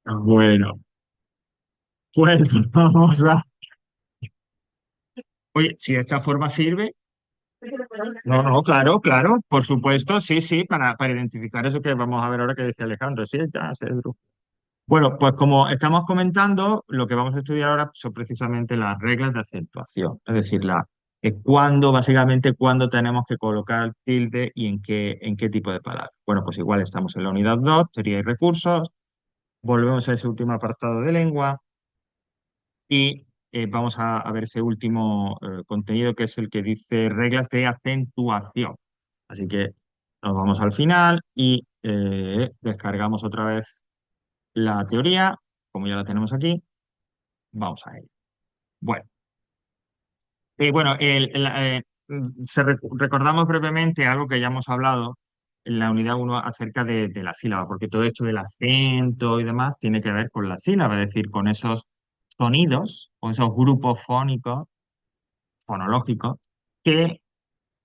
Bueno, pues vamos a... Oye, si de esta forma sirve. No, no, claro, claro, por supuesto, sí, sí, para identificar eso que vamos a ver ahora que dice Alejandro, sí, ya, sí, bueno, pues como estamos comentando, lo que vamos a estudiar ahora son precisamente las reglas de acentuación, es decir, cuándo, básicamente, cuándo tenemos que colocar el tilde y en qué tipo de palabra. Bueno, pues igual estamos en la unidad 2, teoría y recursos, volvemos a ese último apartado de lengua y vamos a ver ese último contenido que es el que dice reglas de acentuación. Así que nos vamos al final y descargamos otra vez la teoría, como ya la tenemos aquí. Vamos a ello. Bueno, bueno recordamos brevemente algo que ya hemos hablado en la unidad uno acerca de la sílaba, porque todo esto del acento y demás tiene que ver con la sílaba, es decir, con esos sonidos o esos grupos fónicos, fonológicos, que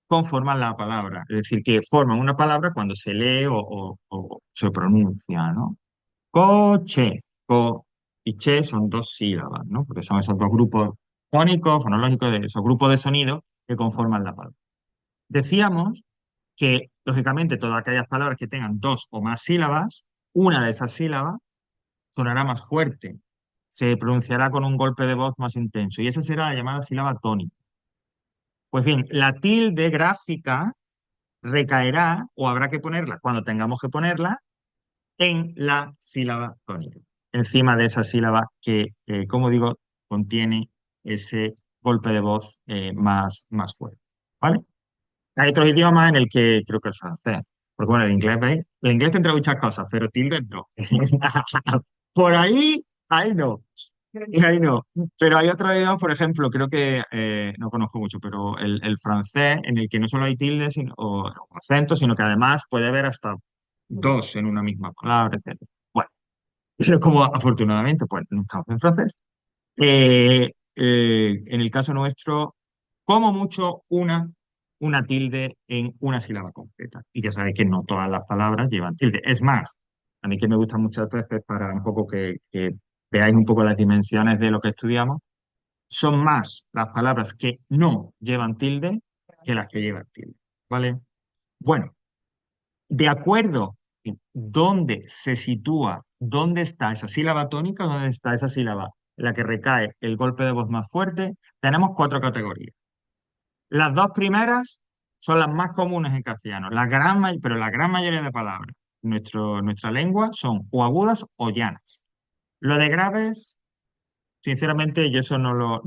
conforman la palabra, es decir, que forman una palabra cuando se lee o se pronuncia, ¿no? Coche, co y che son dos sílabas, ¿no? Porque son esos dos grupos fónicos, fonológicos, de esos grupos de sonido que conforman la palabra. Decíamos que, lógicamente, todas aquellas palabras que tengan dos o más sílabas, una de esas sílabas sonará más fuerte, se pronunciará con un golpe de voz más intenso, y esa será la llamada sílaba tónica. Pues bien, la tilde gráfica recaerá o habrá que ponerla cuando tengamos que ponerla en la sílaba tónica, encima de esa sílaba que, como digo, contiene ese golpe de voz más fuerte. ¿Vale? Hay otros idiomas en el que creo que el francés, porque bueno, el inglés, ¿veis? El inglés tendrá muchas cosas, pero tildes no. Por ahí, ahí no. Y ahí no. Pero hay otros idiomas, por ejemplo, creo que no conozco mucho, pero el francés, en el que no solo hay tildes o acentos, sino que además puede haber hasta dos en una misma palabra, etcétera. Bueno, pero como afortunadamente pues no estamos en francés, en el caso nuestro, como mucho una tilde en una sílaba completa. Y ya sabéis que no todas las palabras llevan tilde. Es más, a mí que me gusta muchas veces para un poco que veáis un poco las dimensiones de lo que estudiamos, son más las palabras que no llevan tilde que las que llevan tilde. ¿Vale? Bueno, de acuerdo en dónde se sitúa, dónde está esa sílaba tónica, dónde está esa sílaba en la que recae el golpe de voz más fuerte, tenemos cuatro categorías. Las dos primeras son las más comunes en castellano, pero la gran mayoría de palabras en nuestra lengua son o agudas o llanas. Lo de graves, sinceramente, yo eso no lo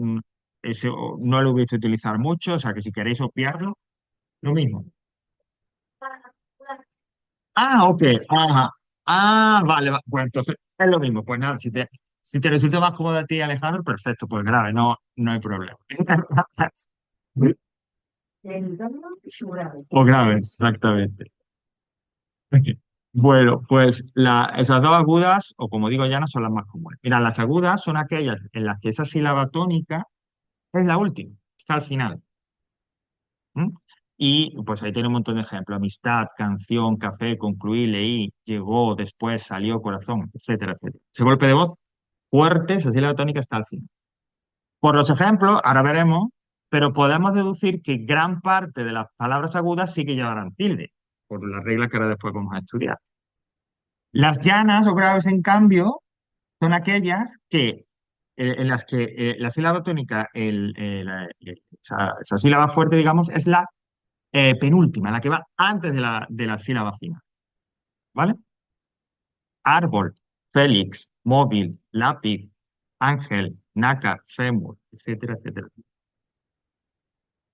he visto utilizar mucho, o sea que si queréis obviarlo, lo mismo. Ah, ok. Ajá. Ah, vale, pues entonces es lo mismo. Pues nada, si te resulta más cómodo a ti, Alejandro, perfecto, pues grave, no, no hay problema. O grave, exactamente. Bueno, pues esas dos agudas, o como digo ya, no son las más comunes. Mira, las agudas son aquellas en las que esa sílaba tónica es la última, está al final. ¿M? Y pues ahí tiene un montón de ejemplos. Amistad, canción, café, concluí, leí, llegó, después, salió, corazón, etcétera, etcétera. Ese golpe de voz fuerte, esa sílaba tónica está al final. Por los ejemplos, ahora veremos, pero podemos deducir que gran parte de las palabras agudas sí que llevarán tilde, por las reglas que ahora después vamos a estudiar. Las llanas o graves, en cambio, son aquellas en las que la sílaba tónica, esa sílaba fuerte, digamos, es la penúltima, la que va antes de la sílaba final, ¿vale? Árbol, Félix, móvil, lápiz, ángel, nácar, fémur, etcétera, etcétera.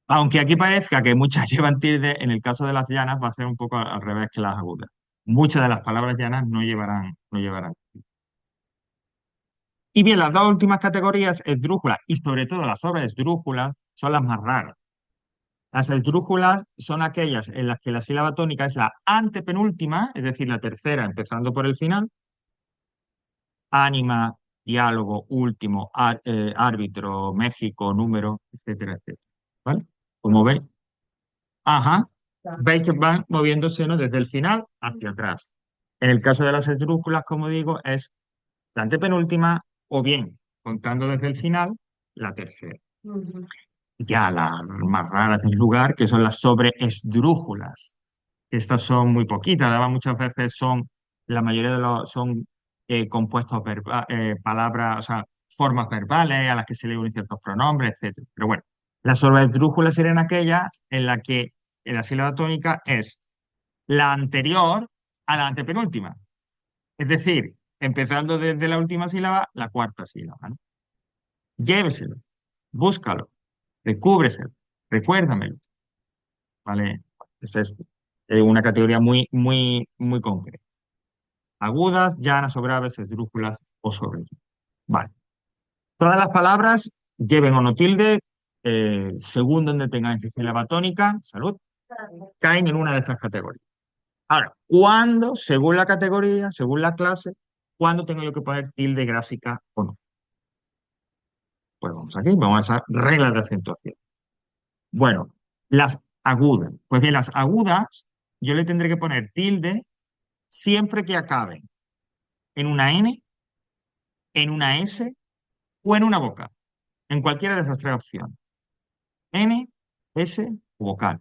Aunque aquí parezca que muchas llevan tilde, en el caso de las llanas va a ser un poco al revés que las agudas. Muchas de las palabras llanas no llevarán. Y bien, las dos últimas categorías, esdrújulas y sobre todo las sobreesdrújulas, son las más raras. Las esdrújulas son aquellas en las que la sílaba tónica es la antepenúltima, es decir, la tercera, empezando por el final. Ánima, diálogo, último, árbitro, México, número, etcétera, etcétera. ¿Vale? Como veis, ajá, veis que van moviéndose, ¿no? Desde el final hacia atrás. En el caso de las esdrújulas, como digo, es la antepenúltima o bien, contando desde el final, la tercera. Ujú. Ya las más raras del lugar, que son las sobreesdrújulas. Estas son muy poquitas, además muchas veces son, la mayoría de los son compuestos, palabras, o sea, formas verbales a las que se le unen ciertos pronombres, etcétera. Pero bueno, las sobreesdrújulas serían aquellas en las que la sílaba tónica es la anterior a la antepenúltima. Es decir, empezando desde la última sílaba, la cuarta sílaba, ¿no? Lléveselo, búscalo, recúbreselo, recuérdamelo, ¿vale? Esa es una categoría muy, muy, muy concreta. Agudas, llanas o graves, esdrújulas o sobre. Vale. Todas las palabras lleven o no tilde, según donde tengan esa sílaba tónica, salud, caen en una de estas categorías. Ahora, ¿cuándo, según la categoría, según la clase, cuándo tengo yo que poner tilde gráfica o no? Pues vamos aquí, vamos a esas reglas de acentuación. Bueno, las agudas. Pues bien, las agudas, yo le tendré que poner tilde siempre que acaben en una N, en una S o en una vocal, en cualquiera de esas tres opciones. N, S o vocal.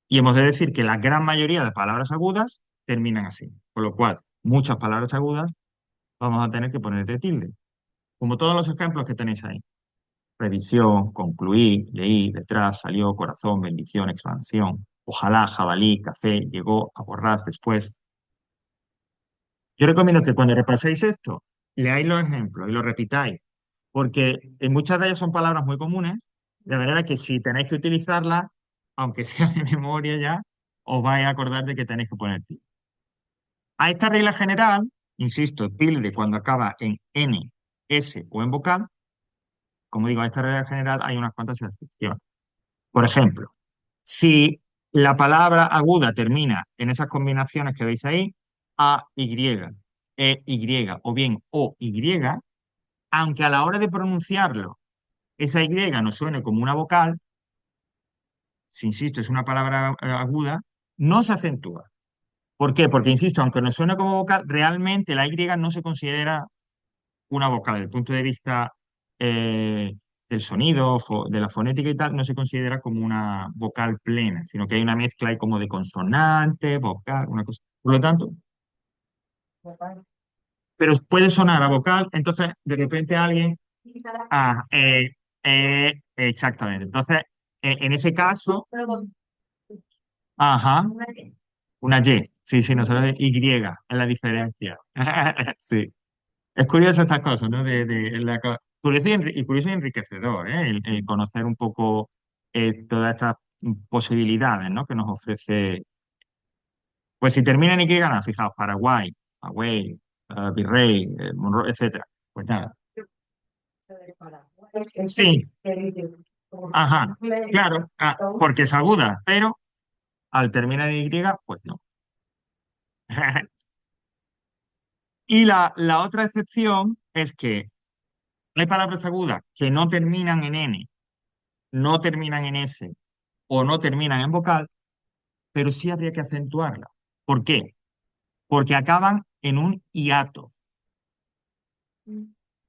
Y hemos de decir que la gran mayoría de palabras agudas terminan así. Con lo cual, muchas palabras agudas vamos a tener que ponerle tilde. Como todos los ejemplos que tenéis ahí. Revisión, concluí, leí, detrás, salió, corazón, bendición, expansión. Ojalá, jabalí, café, llegó, a borrás, después. Yo recomiendo que cuando repaséis esto, leáis los ejemplos y los repitáis, porque en muchas de ellas son palabras muy comunes, de manera que si tenéis que utilizarlas, aunque sea de memoria ya, os vais a acordar de que tenéis que poner tilde. A esta regla general, insisto, tilde cuando acaba en N, S o en vocal, como digo, a esta regla general hay unas cuantas excepciones. Por ejemplo, si la palabra aguda termina en esas combinaciones que veis ahí, A, Y, E, Y o bien O, Y, aunque a la hora de pronunciarlo esa Y no suene como una vocal, si insisto, es una palabra aguda, no se acentúa. ¿Por qué? Porque, insisto, aunque no suene como vocal, realmente la Y no se considera una vocal. Desde el punto de vista eh, del sonido, de la fonética y tal, no se considera como una vocal plena, sino que hay una mezcla ahí como de consonante, vocal, una cosa. Por lo tanto, pero puede sonar a vocal, entonces de repente alguien, ah, exactamente. Entonces, en ese caso, ajá, una Y. Sí, sí, nosotros de Y, es la diferencia. Sí. Es curioso estas cosas, ¿no? Curioso y curioso y enriquecedor, ¿eh? El conocer un poco todas estas posibilidades, ¿no? Que nos ofrece. Pues si termina en Y, nada, fijaos, Paraguay, Hawái, Virrey, Monroe, etcétera. Pues nada. Sí, ajá, claro, porque es aguda, pero al terminar en Y, pues no. Y la otra excepción es que hay palabras agudas que no terminan en N, no terminan en S o no terminan en vocal, pero sí habría que acentuarla. ¿Por qué? Porque acaban en un hiato.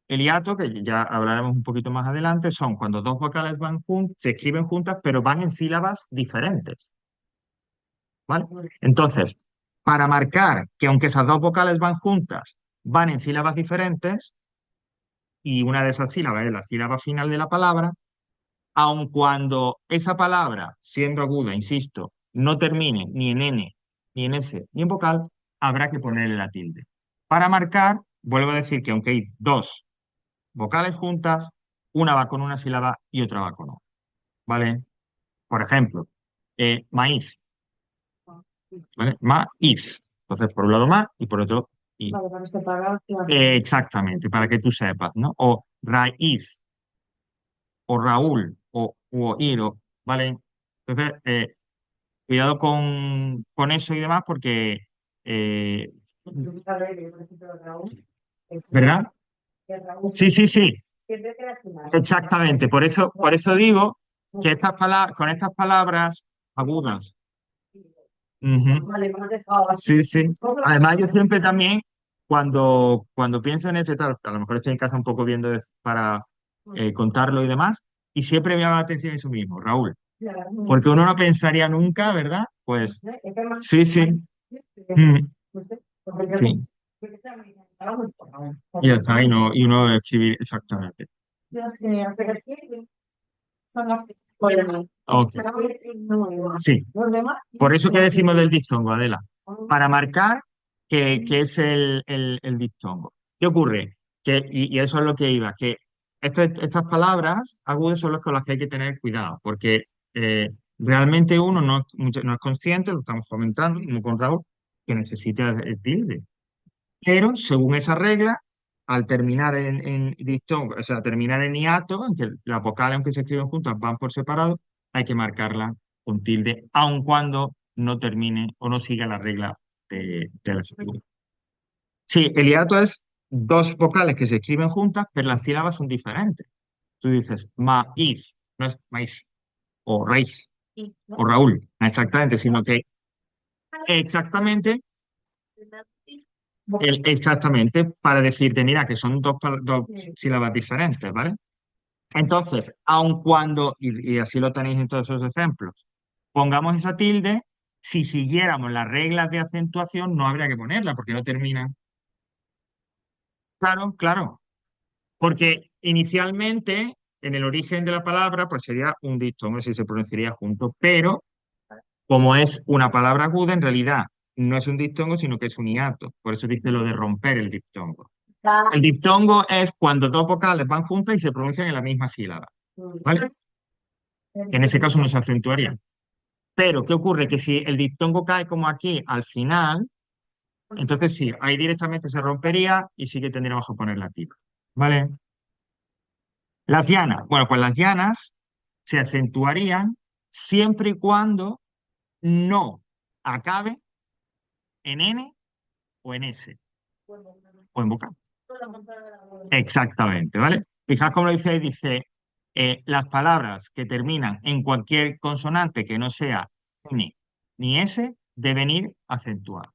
El hiato, que ya hablaremos un poquito más adelante, son cuando dos vocales se escriben juntas, pero van en sílabas diferentes. ¿Vale? Entonces, para marcar que aunque esas dos vocales van juntas, van en sílabas diferentes, y una de esas sílabas es la sílaba final de la palabra, aun cuando esa palabra, siendo aguda, insisto, no termine ni en N, ni en S, ni en vocal, habrá que ponerle la tilde. Para marcar, vuelvo a decir que aunque hay dos vocales juntas, una va con una sílaba y otra va con otra. ¿Vale? Por ejemplo, maíz, ¿vale? Maíz. Entonces, por un lado ma y por otro i. Vale, para separar, claro. Exactamente, para que tú sepas, ¿no? O raíz, o Raúl, o Iro, ¿vale? Entonces, cuidado con eso y demás porque, eh, ¿verdad? Sí, sí, sí, exactamente. Por eso digo que con estas palabras agudas Ujú. Sí, sí. Además, yo siempre también, cuando pienso en esto y tal, a lo mejor estoy en casa un poco viendo para contarlo y demás, y siempre me llama la atención eso mismo, Raúl, porque uno no pensaría nunca, ¿verdad? Pues sí, sí. Mm, sí. Y ya está, y uno escribir exactamente. Ok. Sí. Por eso que decimos del diptongo, Adela. Para marcar que es el diptongo. ¿Qué ocurre? Y eso es lo que iba, que estas palabras agudas son las con las que hay que tener cuidado, porque realmente uno no es consciente, lo estamos comentando, como con Raúl, que necesita el tilde. Pero según esa regla, al terminar en diptongo, o sea, terminar en hiato, en que las vocales, aunque se escriben juntas, van por separado, hay que marcarla con tilde, aun cuando no termine o no siga la regla de la escritura. Sí, el hiato es dos vocales que se escriben juntas, pero las sílabas son diferentes. Tú dices maíz, no es maíz, o reis, o Raúl, no exactamente, sino que exactamente, exactamente para decirte, mira, que son dos sílabas diferentes, ¿vale? Entonces, aun cuando, y así lo tenéis en todos esos ejemplos, pongamos esa tilde, si siguiéramos las reglas de acentuación, no habría que ponerla porque no termina. Claro, claro. Porque inicialmente, en el origen de la palabra, pues sería un diptongo, si se pronunciaría junto, pero como es una palabra aguda, en realidad no es un diptongo, sino que es un hiato. Por eso dice lo de romper el diptongo. El diptongo es cuando dos vocales van juntas y se pronuncian en la misma sílaba, ¿vale? En ese caso no se acentuaría. Pero, ¿qué ocurre? Que si el diptongo cae como aquí al final, entonces sí, ahí directamente se rompería y sí que tendríamos que poner la tilde. ¿Vale? Las llanas. Bueno, pues las llanas se acentuarían siempre y cuando no acabe en N o en S o en vocal. Exactamente, ¿vale? Fijaos cómo lo dice ahí, dice las palabras que terminan en cualquier consonante que no sea N ni S deben ir acentuadas.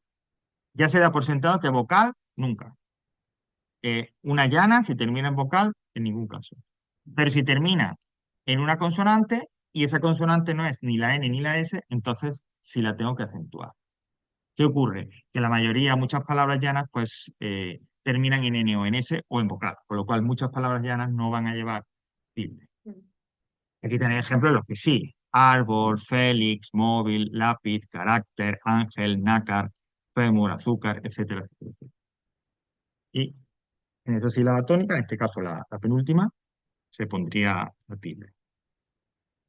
Ya se da por sentado que vocal, nunca. Una llana, si termina en vocal, en ningún caso. Pero si termina en una consonante y esa consonante no es ni la N ni la S, entonces sí la tengo que acentuar. ¿Qué ocurre? Que la mayoría, muchas palabras llanas, pues terminan en N o en S o en vocal, con lo cual muchas palabras llanas no van a llevar tilde. Aquí tenéis ejemplos de los que sí. Árbol, Félix, móvil, lápiz, carácter, ángel, nácar, fémur, azúcar, etcétera, etcétera, etcétera. Y en esa sílaba tónica, en este caso la penúltima, se pondría la tilde.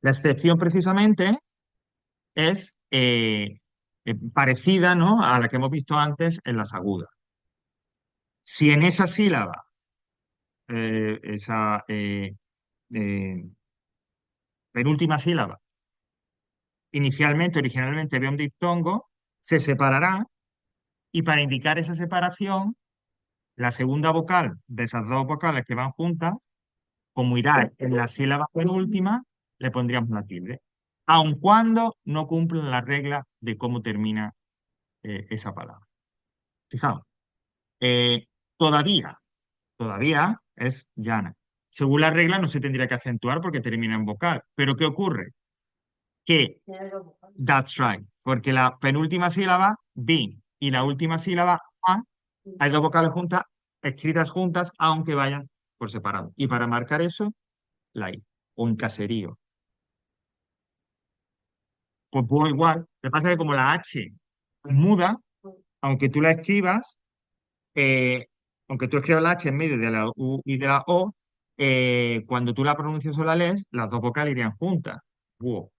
La excepción precisamente es parecida, ¿no?, a la que hemos visto antes en las agudas. Si en esa sílaba, esa eh, penúltima sílaba, originalmente había un diptongo, se separará y para indicar esa separación, la segunda vocal de esas dos vocales que van juntas, como irá en la sílaba penúltima, le pondríamos la tilde, aun cuando no cumplan la regla de cómo termina esa palabra. Fijaos, eh, todavía, todavía es llana. Según la regla no se tendría que acentuar porque termina en vocal. Pero ¿qué ocurre? Que that's right, porque la penúltima sílaba, B, y la última sílaba, A, hay dos vocales juntas, escritas juntas, aunque vayan por separado. Y para marcar eso, la I, o en caserío. Pues puedo igual. Lo que pasa es que como la H es muda, aunque tú la escribas, eh, aunque tú escribas la H en medio de la U y de la O, cuando tú la pronuncias o la lees, las dos vocales irían juntas. Wow. O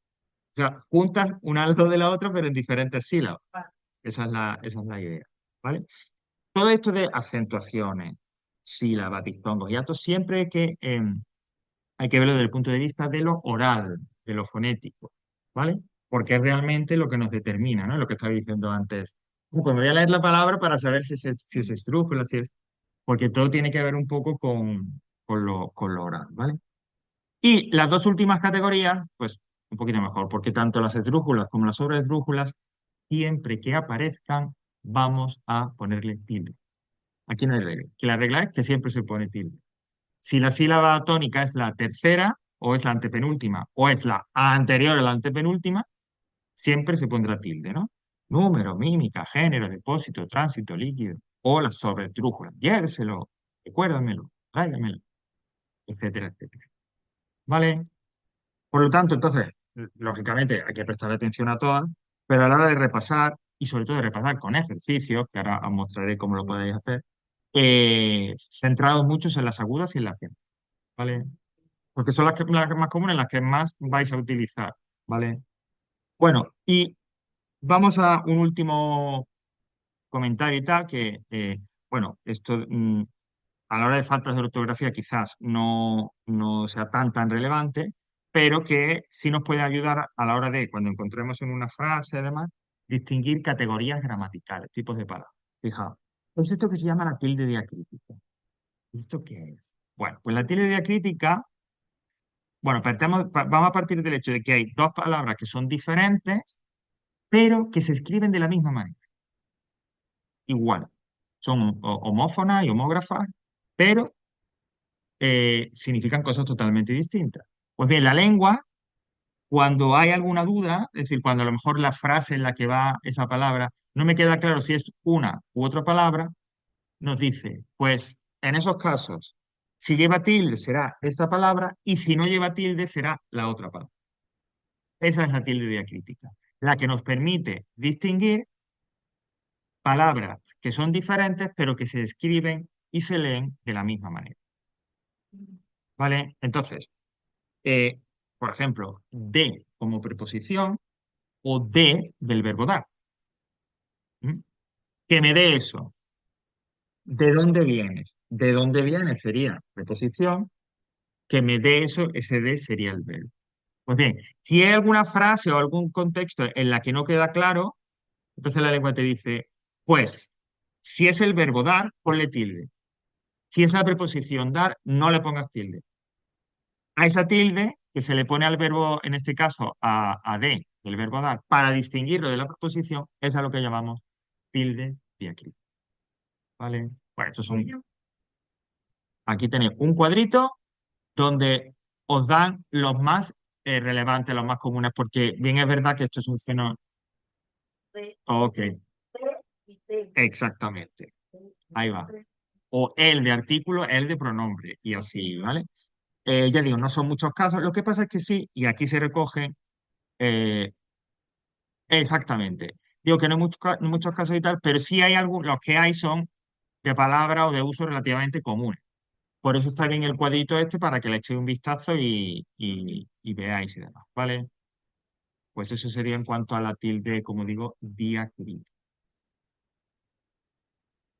sea, juntas una al lado de la otra, pero en diferentes sílabas. Esa es la idea. ¿Vale? Todo esto de acentuaciones, sílabas, diptongos y atos, siempre hay que verlo desde el punto de vista de lo oral, de lo fonético. ¿Vale? Porque es realmente lo que nos determina, ¿no? Lo que estaba diciendo antes. Pues me voy a leer la palabra para saber si es esdrújula, si es porque todo tiene que ver un poco con lo oral, ¿vale? Y las dos últimas categorías, pues un poquito mejor, porque tanto las esdrújulas como las sobreesdrújulas siempre que aparezcan, vamos a ponerle tilde. Aquí no hay regla. Que la regla es que siempre se pone tilde. Si la sílaba tónica es la tercera, o es la antepenúltima, o es la anterior a la antepenúltima, siempre se pondrá tilde, ¿no? Número, mímica, género, depósito, tránsito, líquido, o las sobretrújulas. Lléveselo, recuérdamelo, tráigamelo, etcétera, etcétera. ¿Vale? Por lo tanto, entonces, lógicamente hay que prestar atención a todas, pero a la hora de repasar, y sobre todo de repasar con ejercicios, que ahora os mostraré cómo lo podéis hacer, centrados muchos en las agudas y en las siempre, ¿vale? Porque son las más comunes, las que más vais a utilizar, ¿vale? Bueno, y vamos a un último comentario y tal, que, bueno, esto a la hora de faltas de ortografía quizás no sea tan relevante, pero que sí nos puede ayudar a la hora de, cuando encontremos en una frase, además, distinguir categorías gramaticales, tipos de palabras. Fijaos, es esto que se llama la tilde diacrítica. ¿Esto qué es? Bueno, pues la tilde diacrítica, bueno, vamos a partir del hecho de que hay dos palabras que son diferentes, pero que se escriben de la misma manera, igual. Son homófonas y homógrafas, pero significan cosas totalmente distintas. Pues bien, la lengua, cuando hay alguna duda, es decir, cuando a lo mejor la frase en la que va esa palabra no me queda claro si es una u otra palabra, nos dice, pues en esos casos, si lleva tilde será esta palabra y si no lleva tilde será la otra palabra. Esa es la tilde diacrítica, la que nos permite distinguir palabras que son diferentes pero que se escriben y se leen de la misma manera. ¿Vale? Entonces, eh, por ejemplo, de como preposición o de del verbo dar. ¿Mm? Que me dé eso. ¿De dónde vienes? ¿De dónde vienes? Sería preposición. Que me dé eso, ese de sería el verbo. Pues bien, si hay alguna frase o algún contexto en la que no queda claro, entonces la lengua te dice, pues, si es el verbo dar, ponle tilde. Si es la preposición dar, no le pongas tilde. A esa tilde que se le pone al verbo, en este caso a de, el verbo dar, para distinguirlo de la preposición, es a lo que llamamos tilde diacrítica. ¿Vale? Bueno, aquí tenéis un cuadrito donde os dan los más relevantes, los más comunes, porque bien es verdad que esto es un fenómeno. Ok, exactamente. Ahí va. O el de artículo, el de pronombre, y así, ¿vale? Ya digo, no son muchos casos. Lo que pasa es que sí, y aquí se recoge exactamente. Digo que no hay no muchos casos y tal, pero sí hay algunos, los que hay son de palabra o de uso relativamente comunes. Por eso está bien el cuadrito este para que le echéis un vistazo y veáis y demás, ¿vale? Pues eso sería en cuanto a la tilde, como digo, diacrítica.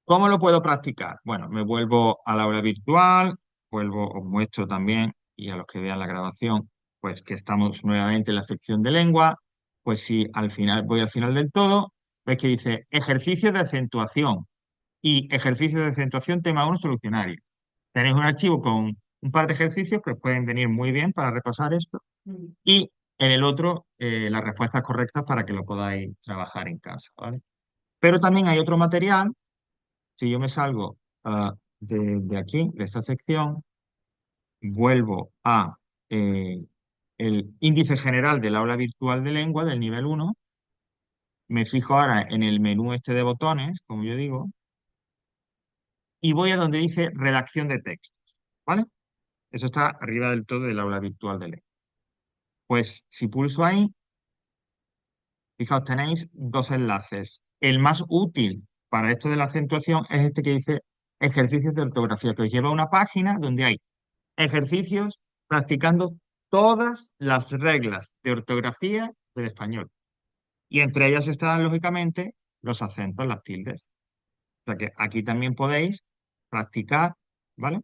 ¿Cómo lo puedo practicar? Bueno, me vuelvo a la aula virtual, os muestro también, y a los que vean la grabación, pues que estamos nuevamente en la sección de lengua. Pues si al final, voy al final del todo, ves que dice ejercicio de acentuación y ejercicio de acentuación tema uno solucionario. Tenéis un archivo con un par de ejercicios que os pueden venir muy bien para repasar esto y en el otro las respuestas correctas para que lo podáis trabajar en casa, ¿vale? Pero también hay otro material, si yo me salgo de aquí, de esta sección, vuelvo a el índice general del aula virtual de lengua del nivel uno, me fijo ahora en el menú este de botones, como yo digo, y voy a donde dice redacción de texto, ¿vale? Eso está arriba del todo del aula virtual de lengua. Pues si pulso ahí, fijaos, tenéis dos enlaces. El más útil para esto de la acentuación es este que dice ejercicios de ortografía, que os lleva a una página donde hay ejercicios practicando todas las reglas de ortografía del español. Y entre ellas están, lógicamente, los acentos, las tildes. O sea que aquí también podéis practicar, ¿vale?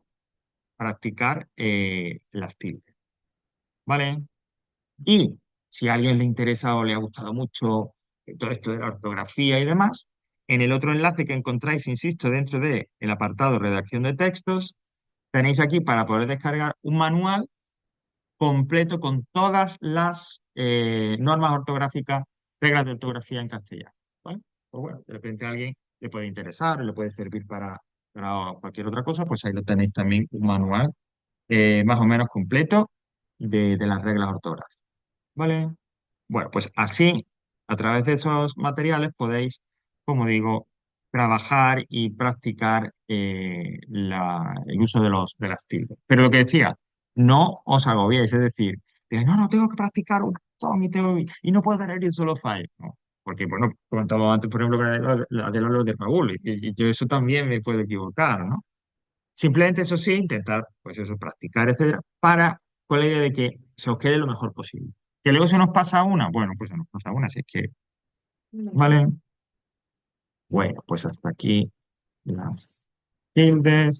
Practicar las tildes, ¿vale? Y si a alguien le interesa o le ha gustado mucho todo esto de la ortografía y demás, en el otro enlace que encontráis, insisto, dentro del apartado redacción de textos, tenéis aquí para poder descargar un manual completo con todas las normas ortográficas reglas de ortografía en castellano. ¿Vale? Pues bueno, de repente a alguien le puede interesar, le puede servir para cualquier otra cosa, pues ahí lo tenéis también un manual más o menos completo de las reglas ortográficas. ¿Vale? Bueno, pues así, a través de esos materiales podéis, como digo, trabajar y practicar el uso de las tildes. Pero lo que decía, no os agobiéis, es decir, no, no, tengo que practicar un montón y no puedo tener un solo fallo. No, porque, bueno, comentaba antes, por ejemplo, la de los de Raúl, y yo eso también me puedo equivocar, ¿no? Simplemente eso sí, intentar, pues eso, practicar, etcétera, con la idea de que se os quede lo mejor posible. Que luego se nos pasa una, bueno, pues se nos pasa una, así es que, ¿vale? Bueno, pues hasta aquí las tildes.